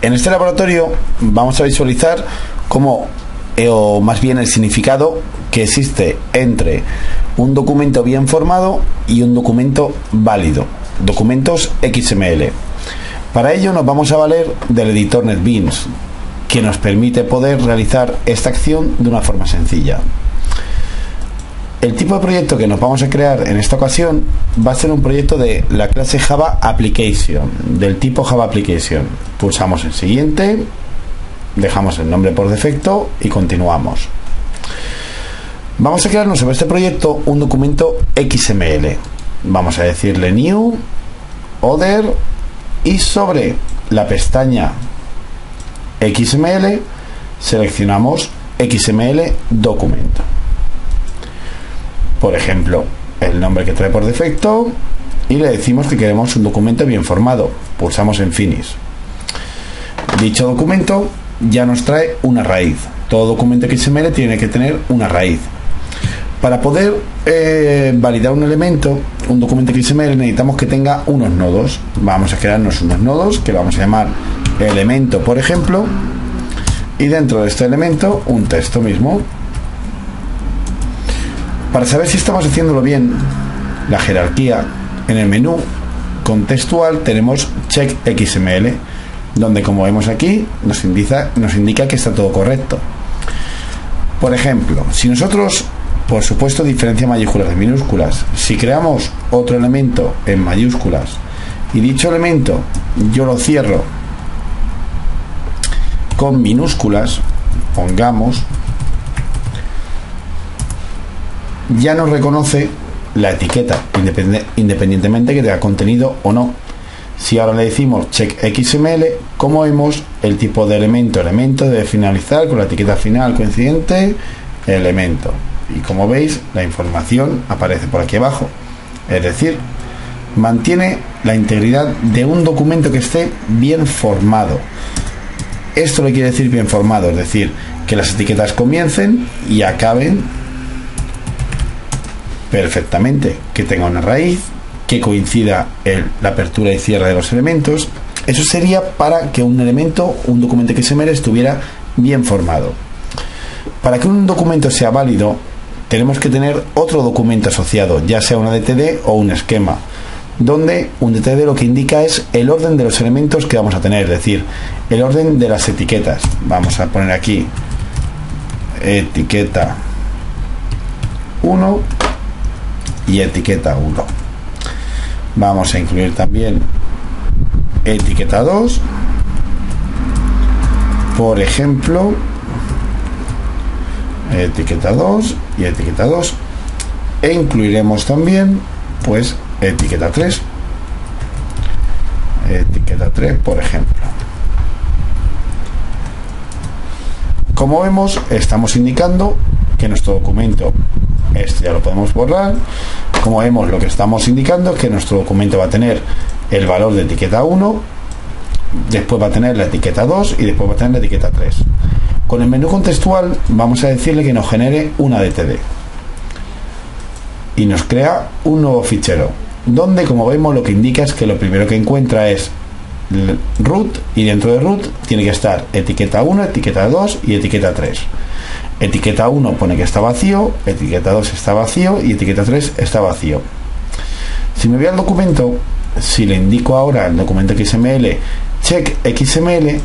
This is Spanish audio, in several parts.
En este laboratorio vamos a visualizar cómo, o más bien el significado que existe entre un documento bien formado y un documento válido, documentos XML. Para ello nos vamos a valer del editor NetBeans, que nos permite poder realizar esta acción de una forma sencilla. El tipo de proyecto que nos vamos a crear en esta ocasión va a ser un proyecto de la clase Java Application, del tipo Java Application. Pulsamos en siguiente, dejamos el nombre por defecto y continuamos. Vamos a crearnos sobre este proyecto un documento XML. Vamos a decirle New, Other, y sobre la pestaña XML seleccionamos XML Document. Por ejemplo, el nombre que trae por defecto, y le decimos que queremos un documento bien formado. Pulsamos en Finish. Dicho documento ya nos trae una raíz. Todo documento XML tiene que tener una raíz. Para poder validar un elemento, un documento XML, necesitamos que tenga unos nodos. Vamos a crearnos unos nodos que vamos a llamar elemento, por ejemplo, y dentro de este elemento un texto mismo. Para saber si estamos haciéndolo bien, la jerarquía, en el menú contextual tenemos Check XML, donde, como vemos aquí, nos indica que está todo correcto. Por ejemplo, si nosotros, por supuesto, diferencia mayúsculas de minúsculas, si creamos otro elemento en mayúsculas y dicho elemento yo lo cierro con minúsculas, pongamos, ya nos reconoce la etiqueta, independientemente que tenga contenido o no. Si ahora le decimos check XML, como vemos, el tipo de elemento debe finalizar con la etiqueta final coincidente elemento, y como veis la información aparece por aquí abajo. Es decir, mantiene la integridad de un documento que esté bien formado. Esto le quiere decir bien formado, es decir, que las etiquetas comiencen y acaben perfectamente, que tenga una raíz, que coincida la apertura y cierre de los elementos. Eso sería para que un documento XML estuviera bien formado. Para que un documento sea válido, tenemos que tener otro documento asociado, ya sea una DTD o un esquema, donde un DTD lo que indica es el orden de los elementos que vamos a tener, es decir, el orden de las etiquetas. Vamos a poner aquí etiqueta 1 y etiqueta 1. Vamos a incluir también etiqueta 2, por ejemplo, etiqueta 2 y etiqueta 2, e incluiremos también pues etiqueta 3, por ejemplo. Como vemos, estamos indicando que nuestro documento, este ya lo podemos borrar. Como vemos, lo que estamos indicando es que nuestro documento va a tener el valor de etiqueta 1, después va a tener la etiqueta 2 y después va a tener la etiqueta 3. Con el menú contextual vamos a decirle que nos genere una DTD y nos crea un nuevo fichero, donde, como vemos, lo que indica es que lo primero que encuentra es root, y dentro de root tiene que estar etiqueta 1, etiqueta 2 y etiqueta 3. Etiqueta 1 pone que está vacío, etiqueta 2 está vacío y etiqueta 3 está vacío. Si me voy al documento, si le indico ahora el documento XML check XML,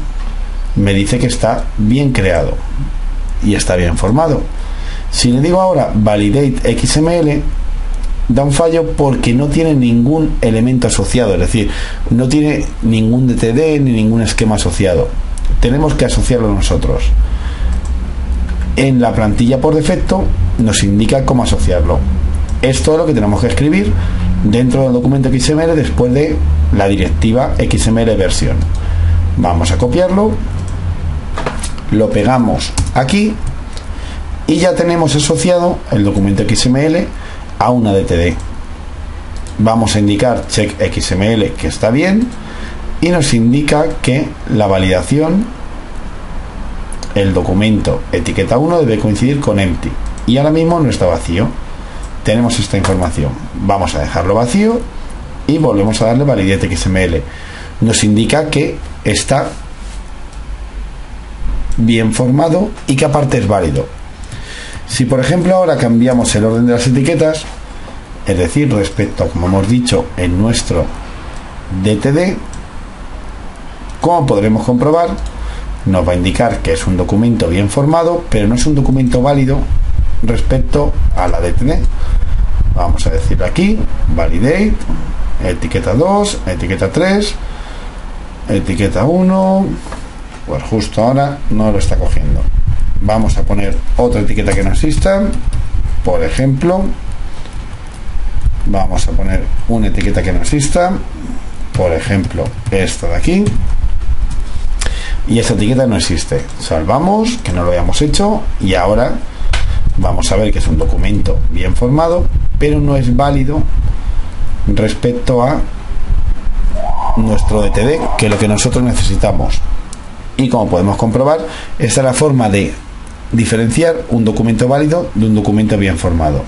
me dice que está bien creado y está bien formado. Si le digo ahora validate XML, da un fallo porque no tiene ningún elemento asociado, es decir, no tiene ningún DTD ni ningún esquema asociado. Tenemos que asociarlo nosotros. En la plantilla por defecto nos indica cómo asociarlo. Esto es lo que tenemos que escribir dentro del documento XML después de la directiva XML versión. Vamos a copiarlo, lo pegamos aquí y ya tenemos asociado el documento XML a una DTD. Vamos a indicar check XML que está bien y nos indica que la validación, el documento etiqueta 1 debe coincidir con empty, y ahora mismo no está vacío. Tenemos esta información. Vamos a dejarlo vacío y volvemos a darle validate XML. Nos indica que está bien formado y que aparte es válido. Si por ejemplo ahora cambiamos el orden de las etiquetas, es decir, respecto a como hemos dicho en nuestro DTD, ¿cómo podremos comprobar? Nos va a indicar que es un documento bien formado, pero no es un documento válido respecto a la DTD. Vamos a decir aquí, validate, etiqueta 2, etiqueta 3, etiqueta 1, pues justo ahora no lo está cogiendo. Vamos a poner otra etiqueta que no exista, por ejemplo, vamos a poner una etiqueta que no exista, por ejemplo, esta de aquí, y esta etiqueta no existe. Salvamos, que no lo habíamos hecho, y ahora vamos a ver que es un documento bien formado, pero no es válido respecto a nuestro DTD, que es lo que nosotros necesitamos. Y como podemos comprobar, esta es la forma de diferenciar un documento válido de un documento bien formado.